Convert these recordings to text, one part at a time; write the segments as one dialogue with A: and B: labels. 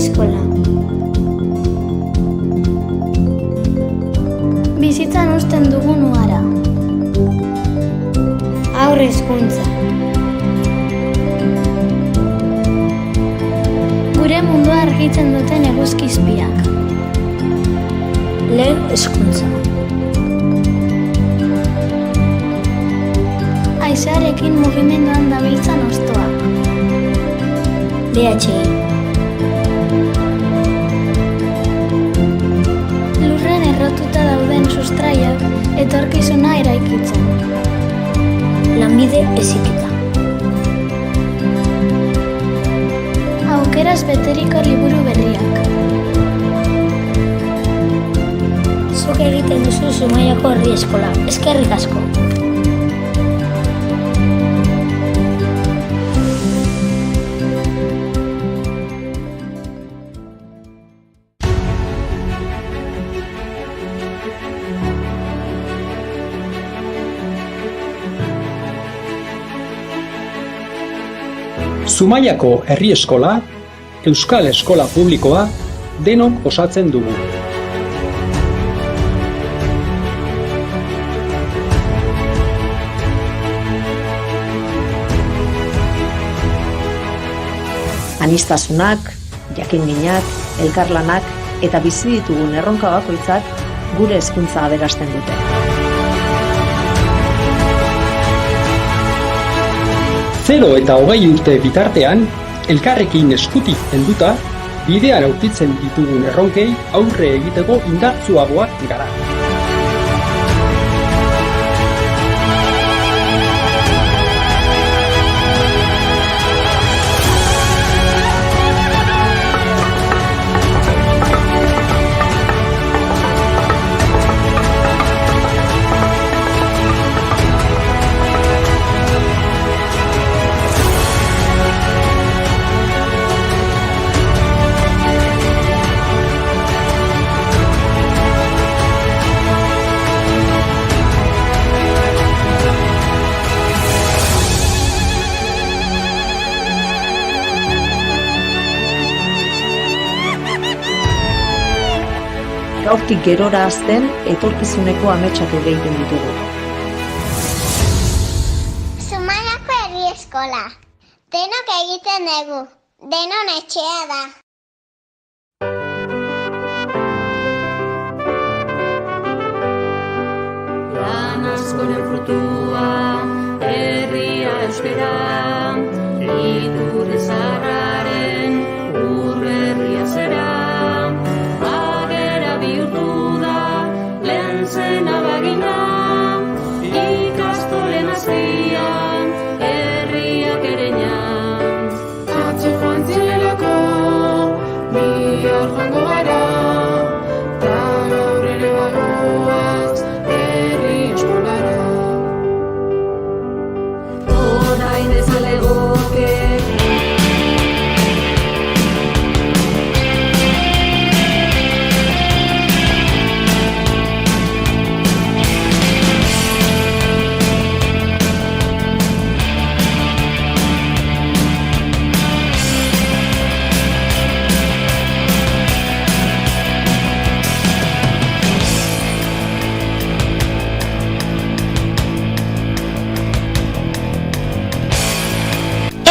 A: eskola. Bizitzan uzten dugun ugara. Haur hezkuntza. Gure mundua argitzen duten eguzki-izpiak. Lehen hezkuntza. Haizearekin mugimenduan dabiltzan hostoak. DHI. Lurren errotuta dauden sustraiak etorkizuna eraikitzen. Lanbide heziketa. Aukeraz beteriko liburu berriak. Zuk egiten duzu Zumaiako Herri Eskola. Eskerrik asko.
B: Zumaiako Herri Eskola, Euskal Eskola Publikoa, denok osatzen dugu.
C: Aniztasunak, jakinminak, elkarlanak eta bizi ditugun erronka bakoitzak gure hezkuntza aberasten dute.
B: Zero eta 20 urte bitartean, elkarrekin eskutik helduta, bidean aurkitzen ditugun erronkei aurre egiteko indartsuagoak gara.
C: Gaurtik gerora hazten etorkizuneko ametsak egiten ditugu.
D: Zumaiako Herri Eskola. Denok egiten dugu. Denon etxea da.
E: Lan askoren frutua, herria euskera, iturri zaharraren urberria zera. Zena bagina, ikastolen azpian, herriak ereñan. Atzo joan zirelako, bihar joango gara, ta gaur ere bagoaz, herri eskolara. Orain ez alegoke,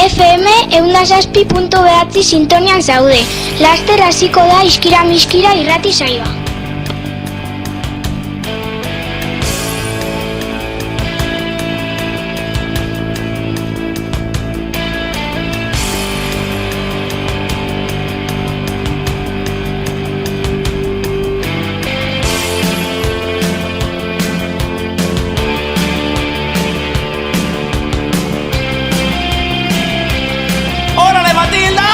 F: FM 106.9 sintonian zaude. Laster hasiko da Iskira-miskira irrati saioa.
G: ¡Órale, Matilda!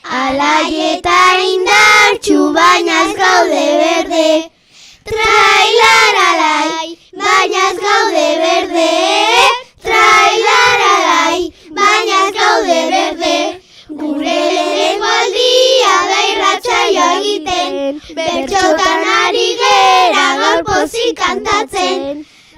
D: Alai eta indartxu baina ez gaude berde. Trailaralai, baina ez gaude berde. Trailaralai, baina ez gaude berde. Gure lehenengo aldia da irratsaioa egiten, bertxotan ari gera gaur pozik kantatzen.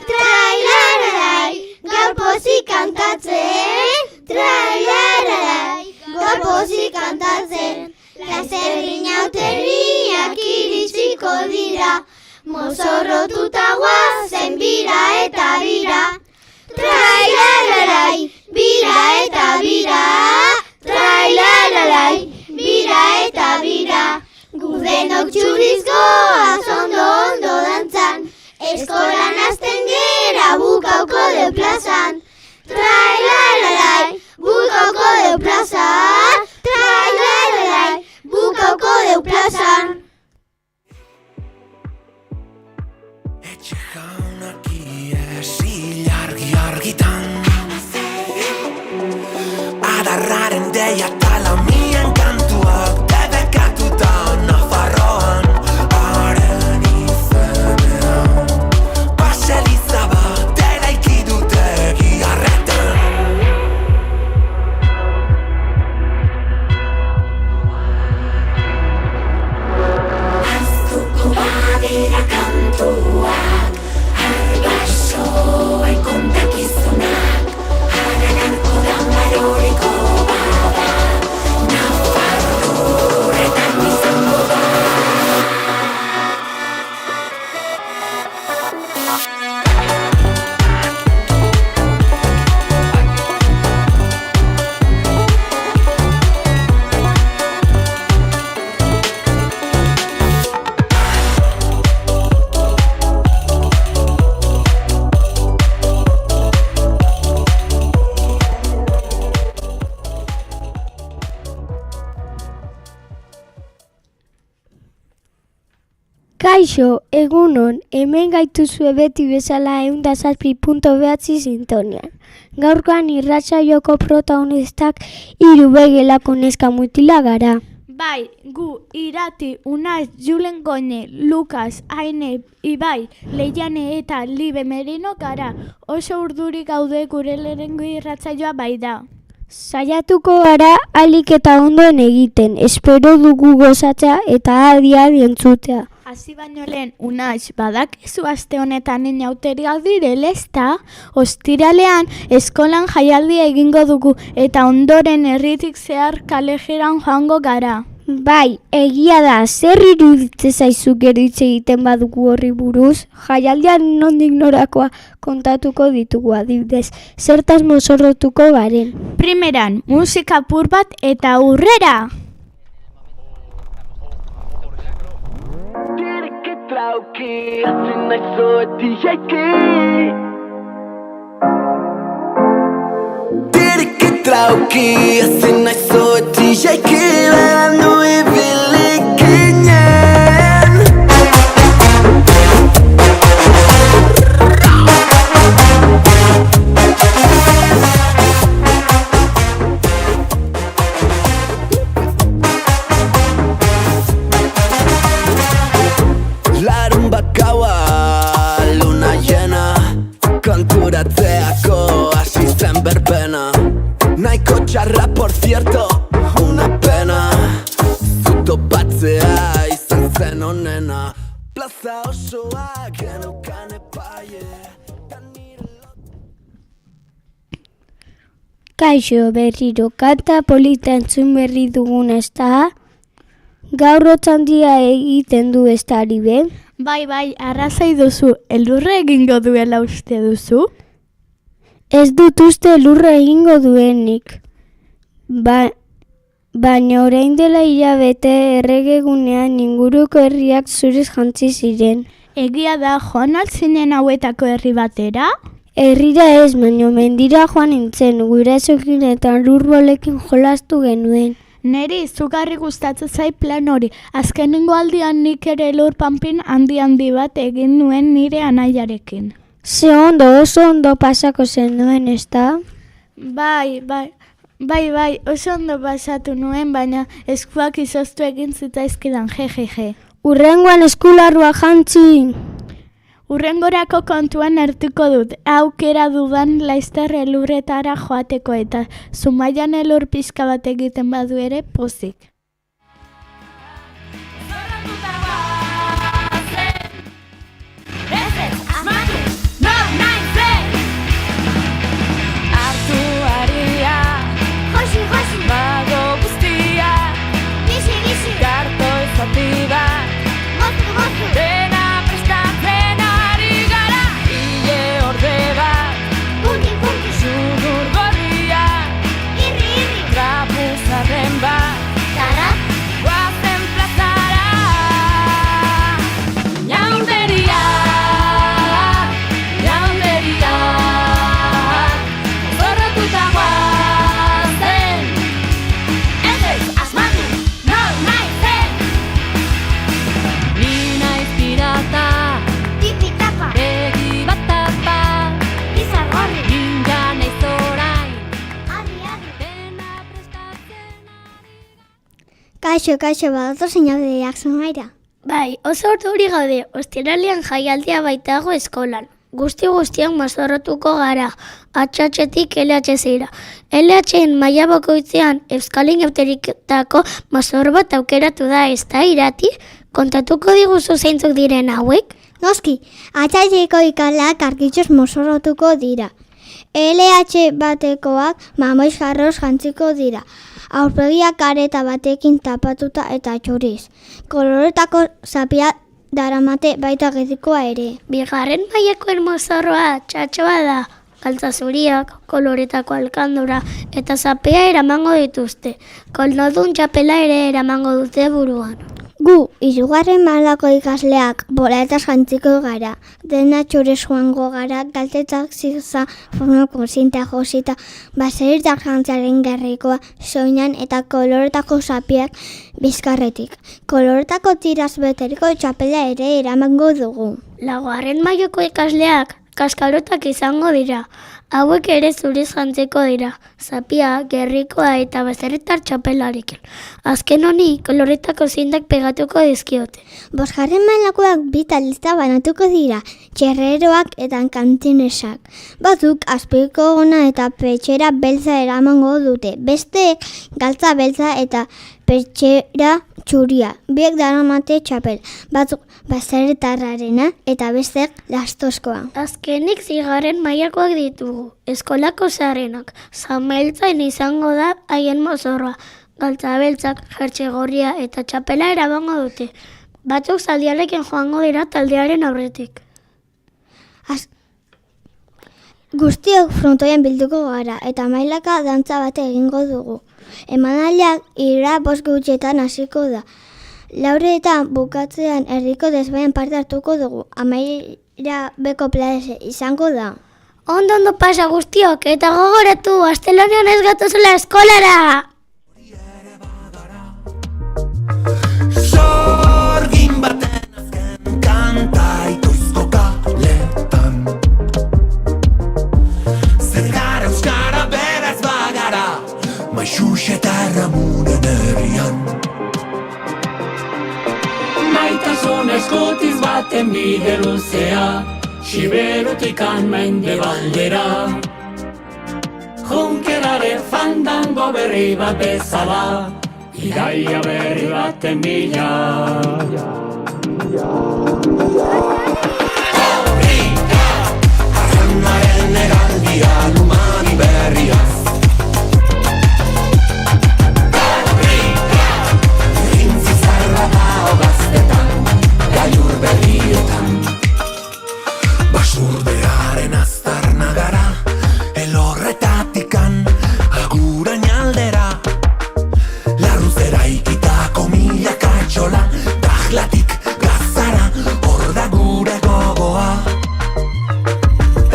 D: Trailaralai, gaur pozik kantatzen. Trailaralai, gaur pozik kantatzen. Laserrin hauteriak iritsiko dira, mozorrotuta guazen bira eta bira. Trailaralai, bira eta bira. Trailaralai, bira eta bira. Gudenok txuriz goaz ondo dantzan, eskolan hasten gera bukauko deu plazan. Trailaralai, bukauko deu plazan. Trailaralai, bukauko deu plazan.
G: Etxe jaunak iesi argitan adarraren deia talamien kantuak debekatuta Nafarroan haren izenean baseliza bat eraiki dute giarretan. Aztuko badira kantuak argasoa kontakizunak hananarko da maroriko bada Nafarroetan izango da.
F: Kaixo, egunon, hemen gaituzue beti bezala 107.9 sintonian. Gaurkoan irratsaioko protagonistak 3 begelako neska mutila gara.
H: Bai, gu, Irati, Unaz, Julen Goine, Lukas, Aine, Ibai, Leiane eta Libe Merino gara. Oso urdurik gaude gure lehenengo irratsaioa bai da.
F: Saiatuko gara ahalik eta ondoen egiten, espero dugu gozatzea eta adi entzutea.
H: Hasi baino lehen, Unaz, badakizu aste honetan inauteriak direla ezta? Ostiralean eskolan jaialdia egingo dugu eta ondoren herritik zehar kalejeran joango gara.
F: Bai, egia da, zer iruditze zaizu gero hitz egiten badugu horri buruz? Jaialdian nondik norakoa kontatuko ditugu adibidez, zertaz mozorrotuko garen.
H: Primeran, musika apur bat eta aurrera!
G: Trauki, hazin naizo eti jaiki. Tiriki trauki, hazin naizo eti jaiki. Berandu ibilik inen. Larun bakaua, luna llena, konturatzeako hasi zen berbena. Naiko txarra, por cierto, una pena. Zutopatzea izan zen onena. Plaza osoa genukan epaie.
F: Kaixo, berriro, kanta polita entzun berri dugun ezta? Gaur otzandia egiten du ez da Aribe?
H: Bai, arrazai duzu, elurre egingo duela uste duzu?
F: Ez dut uste elurre egingo duenik. Baina orain dela hilabete erregegunean inguruko herriak zuriz jantzi ziren.
H: Egia da, joan altzinen hauetako herri batera?
F: Herrira ez, baina mendira joan nintzen, gurasoekin eta lurbolekin jolastu genuen.
H: Neri izugarri gustatzen zait plan hori. Azkenengo aldian nik ere lurpanpin handi bat egin nuen nire anaiarekin.
F: Ze ondo, oso ondo pasako zenuen, ezta?
H: Bai, Bai, oso ondo pasatu nuen, baina eskuak izoztu egin zitzaizkidan, jejeje.
F: Urrengoan eskularrua jantzi.
H: Urrengorako kontuan hartuko dut, aukera dudan laizter elurretara joateko eta Zumaian elur pixka bat egiten badu ere pozik.
D: Kaixo, badatu zinaudeak Zumaira.
A: Bai, oso urduri gaude, ostiralean jaialdia baitago eskolan. Guztian mozorrotuko gara, atxatxetik LH-zera. LH-en maila bakoitzean Euskal Inauteriketako mozor bat aukeratu da, ez da irati? Kontatuko diguzu zeintzuk diren hauek?
D: Noski, atxatxeko ikaleak argitxos mozorrotuko dira. LH batekoak mamoiz jarroz jantziko dira. Aurpegiak areta batekin tapatuta eta txuriz. Koloretako zapia daramate baita gedikoa ere.
A: Bigarren mailekoen mozorroa txatxoa da. Galtza zuriak, koloretako alkandura eta zapea eramango dituzte. Kolnodun txapela ere eramango dute buruan.
D: Gu, hirugarren mailako ikasleak bolataz jantziko gara. Dena txuriz joango gara, galtetak zigza formako zinta josita, baserritak jantzaren gerrikoa, soinan eta koloretako zapiak bizkarretik. Koloretako tiraz beteriko txapela ere eramango dugu.
A: Laugarren mailako ikasleak kaskarotak izango dira. Hauek ere zuriz jantzeko dira, zapia, gerrikoa eta baserritar txapelarekin. Azken honi, koloretako zindak pegatuko dizkiote.
D: Bosgarren mailakoak bi talista banatuko dira, txerreroak eta kantinesak. Batzuk azpiko gona eta petxera beltza eramango dute, besteek galtza beltza eta petxera txuria. Biek daramate txapel, batzuk baserritarrarena eta besteek lastozkoa.
A: Azkenik zigarren mailakoak ditugu, eskolako zarenak, zameltzain izango da haien mozorroa, galtza beltzak, jertxe gorria eta txapela erabango dute. Batzuk zaldiarekin joango dira taldearen aurretik.
D: Guztiok frontoian bilduko gara eta mailaka dantza bat egingo dugu. Emanaldiak 5 gutxetan hasiko da. Lauretan bukatzean herriko desbaien parte hartuko dugu. 11 beko plaze izango da.
A: Ondo pasa guztiok eta gogoratu, astelehenean ez gatozela eskolara!
G: Sorgin baten azken kanta ikuizko kaletan. Zer gara euskara beraz bagara, Maixux eta Ramunen herrian. Maitasun eskutiz baten bide luzea, Siberutikan mendebaldera. Junkeraren fandango berri bat bezala, Iraia berri baten bila. Horrika, arranaren eraldia lumani berriaz. Horrika, rintzi zarra da hogaztetan, gailur berrietan. Basurdearen aztarna gara, elorretatikan, agurain aldera. Larruzera ikitako milaka txola, dajlatik gazara, hor da gure gogoa.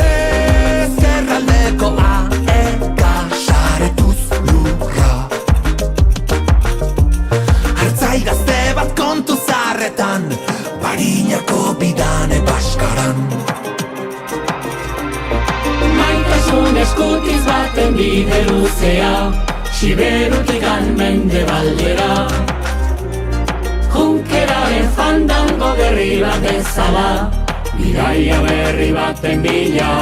G: Ezkerraldeko aeka saretuz lurra. Hartzai gazte bat kontu zarretan, Barinako bidane baskaran. Maitasun eskutiz baten bide luzea,
E: Siberutik mendebaldera, Junkeraren fandango berri bat bezala, bidaia berri baten bila.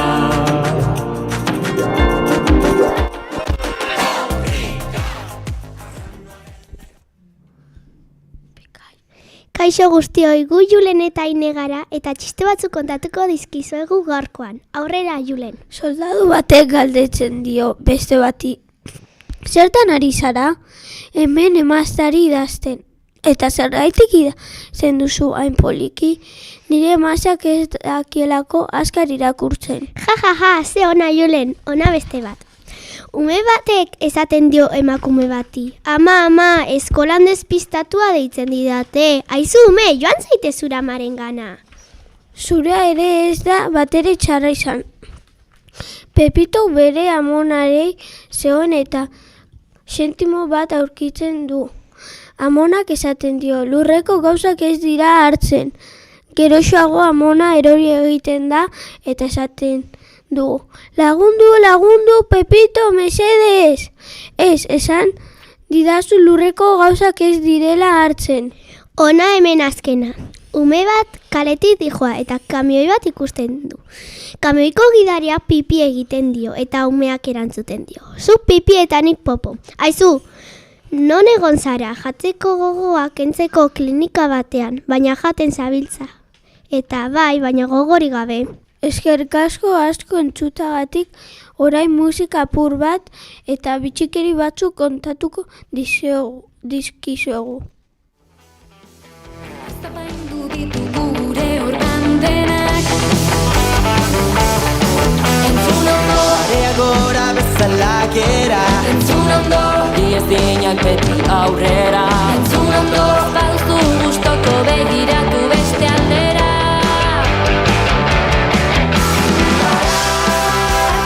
D: Kaixo guztioi, gu Julen eta Aine gara eta txiste batzuk kontatuko dizkizuegu gaurkoan. Aurrera, Julen.
F: Soldadu batek galdetzen dio beste bati. Zertan ari zara? Hemen emaztari idazten. Eta zergaitik idazten duzu hain poliki? Nire emazak ez dakielako azkar irakurtzen.
D: Ja, ze ona, Julen, ona beste bat. Ume batek esaten dio emakume bati. Ama, eskolan despistatua deitzen didate. Aizu ume, joan zaite zura amaren gana.
F: Zurea ere ez da batere txarra izan. Pepito bere amonarei zegoen eta sentimo bat aurkitzen du. Amonak esaten dio, lurreko gauzak ez dira hartzen. Geroxoago amona erori egiten da eta esaten du. Lagundu, Pepito, mesedez. Ez, esan didazu lurreko gauzak ez direla hartzen.
D: Ona hemen azkena. Ume bat kaletik dijoa eta kamioi bat ikusten du. Kamioiko gidaria pipi egiten dio eta umeak erantzuten dio. Zu pipi eta nik popo. Aizu, non egon zara, jatzeko gogoa kentzeko klinika batean, baina jaten zabiltza. Eta bai, baina gogori gabe.
F: Eskerrik asko entzutagatik, orain musika apur bat eta bitxikeri batzuk kontatuko dizkizuegu.
E: Zapaindu ditugu gure orban denak, entzun ondo,
G: Gora bezalak era,
E: entzun ondo,
C: Iezinak beti aurrera,
E: entzun ondo, baduzu gustoko begiratu beste aldera.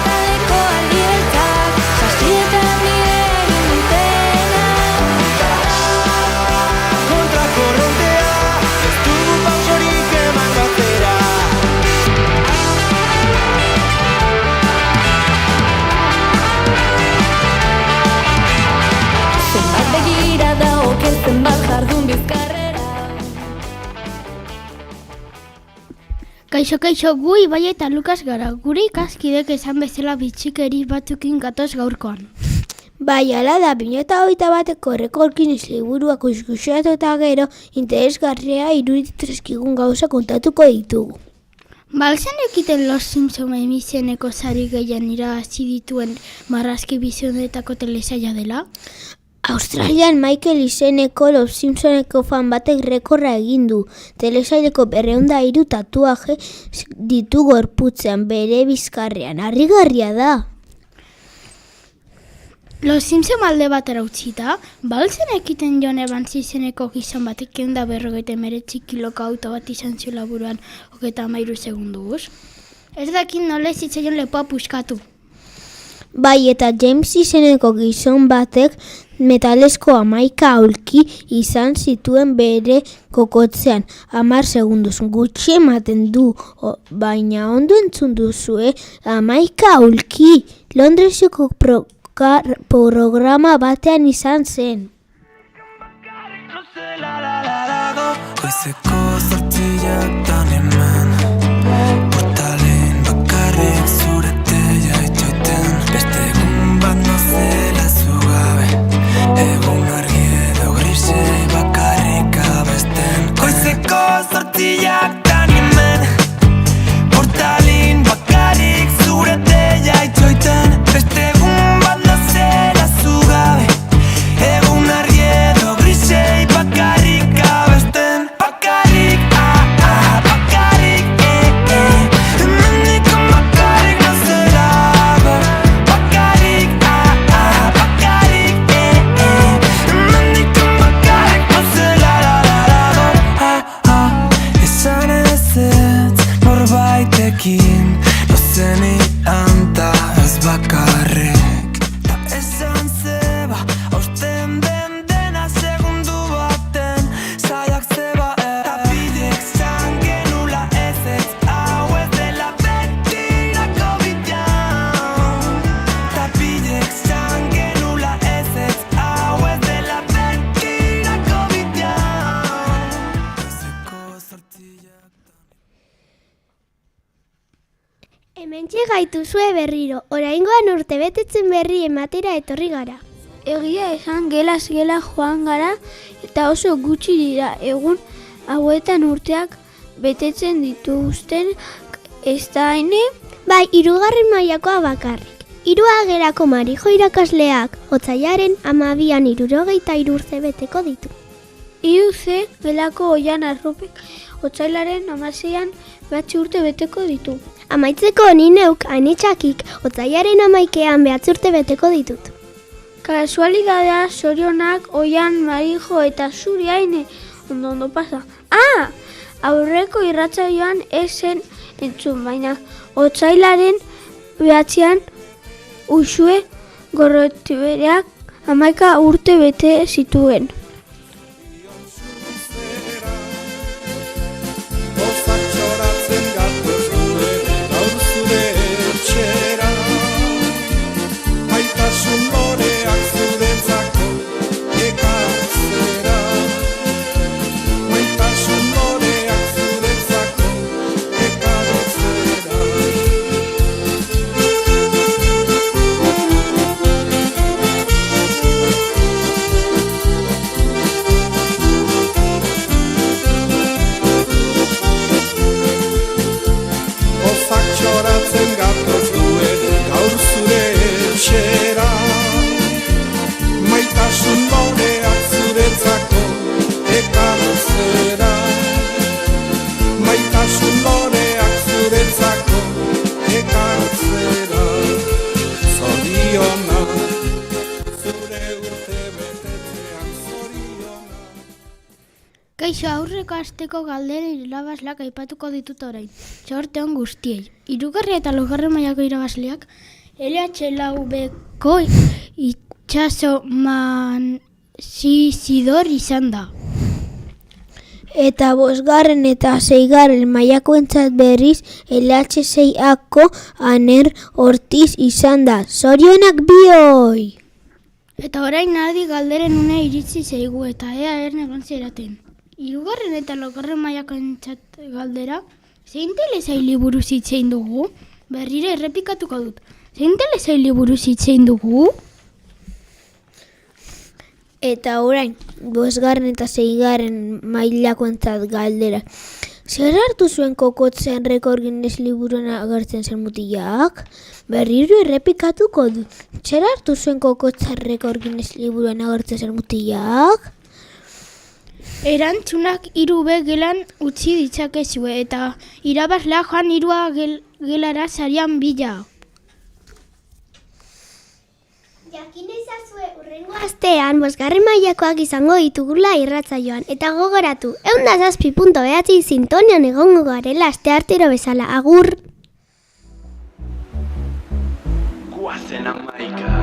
E: Kaleko aldieltzak, sastietan nire egin dutena.
G: kontra korrontea, ez dugu pausorik eman gazera.
E: Zenbat begira da oker, zenbat jardun bizkarrera.
A: Kaixo, gu Ibai eta Lukas gara. Gure ikaskidek esan bezala bitxikeri batzukin gatoz gaurkoan.
F: Bai, ala da, 2021ko Rekorkinis liburuak uskuxatu eta gero interesgarria irudituzkigun gauza kontatuko ditugu.
A: Balzen ekiten Los Simpson emizeneko sari gehien irabazi dituen marrazki bizionetako telesaila dela?
F: Australian Michael izeneko Los Simpsoneko fan batek rekorra egin du. Telesaileko 203 tatuaje ditu gorputzean bere bizkarrean. Harrigarria da.
A: Los Simpson alde batera utzita, balzen ekiten Jon Evans izeneko gizon batek 159 kiloko auto bat izan ziola buruan 33 segunduz. Ez dakit nola ez zitzaion lepoa puskatu.
F: Bai, eta James izeneko gizon batek metalezko 11 aulki izan zituen bere kokotzean 10 segunduz. Gutxi ematen du, baina ondo entzun duzue, 11 aulki. Londreseko programa batean izan zen.
G: Goizeko zortziak dan hemen, portalen bakarrik zure teia itxoiten. Beste egun bat nozela zugabe, egun argi edo grisei bakarrik abesten. Goizeko zortziak dan hemen, portalen bakarrik zure teia itxoiten. Beste egun bat nozela zugabe, egun argi edo grisei bakarrik abesten. Bakarrik, bakarrik, hemendik bakarrik nozela. Bakarrik, bakarrik,
I: Hementxe gaituzue berriro, oraingoan urtebetetzen berri ematera etorri gara.
F: Egia esan gelaz gela joan gara eta oso gutxi dira egun hauetan urteak betetzen dituzten ez da haine?
I: Bai, 3. mailakoa bakarrik. 3 gerako Marijo irakasleak otsailaren 12an 63 urte beteko ditu.
F: 3C gelako Oian Arropek otsailaren 16an 9 urte beteko ditu.
I: Amaitzeko ni neuk Ainitxakik otsailaren 11an 9 urte beteko ditut.
F: Kasualidadea zorionak Oian, Marijo eta zuri haine ondo pasa. Aurreko irratsaioan ez zen entzun, baina otsailaren 9an Uxue Gorrotibereak 11 urte bete zituen.
G: Bozak txoratzen gatoz gu ere gaur zure etxera. Maitasun loreak zuretzako ekartzera. Maitasun loreak zuretzako ekartzera. Bozak txoratzen gatoz gu ere gaur zure etxera. Maitasun loreak zuretzako ekartzera. Maitasun loreak zuretzako ekartzera. Zorionak, zure urte betetzean zorionak.
H: Kaixo, aurreko asteko galderen irabazleak aipatuko ditut orain. Zorte on guztiei. 3. eta 4. mailako irabazleak LH4Ko itxaso Manzizidor izan da.
F: Eta 5. eta 6. mailakoentzat berriz LH6Ako Aner Ortiz izan da. Zorionak bioi!
H: Eta orain adi galderen une iritsi zaigu eta ea erne gontzeraten. 3. eta 4. mailakoentzat galdera, zein telesaili buruz hitzein dugu? Berriro errepikatuko dut. Zein telesaili buruz hitzein dugu?
F: Eta orain, 5. eta 6. mailakoentzat galdera. Zer hartu zuen kokotzen rekord Guinness liburuan agertzen zen mutilak? Berriro errepikatuko du. Zer hartu zuen kokotzen rekord Guinness liburuan agertzen zen mutilak?
H: Erantzunak 3B gelan utzi ditzakezue eta irabazlea joan 3 gelara sarian bila.
I: Jakin ezazue urrengo astean 5. mailakoak izango ditugula irratsaioan eta gogoratu 107.9 sintonian egongo garela asteartero bezala. Agur!
J: Guazen amaika.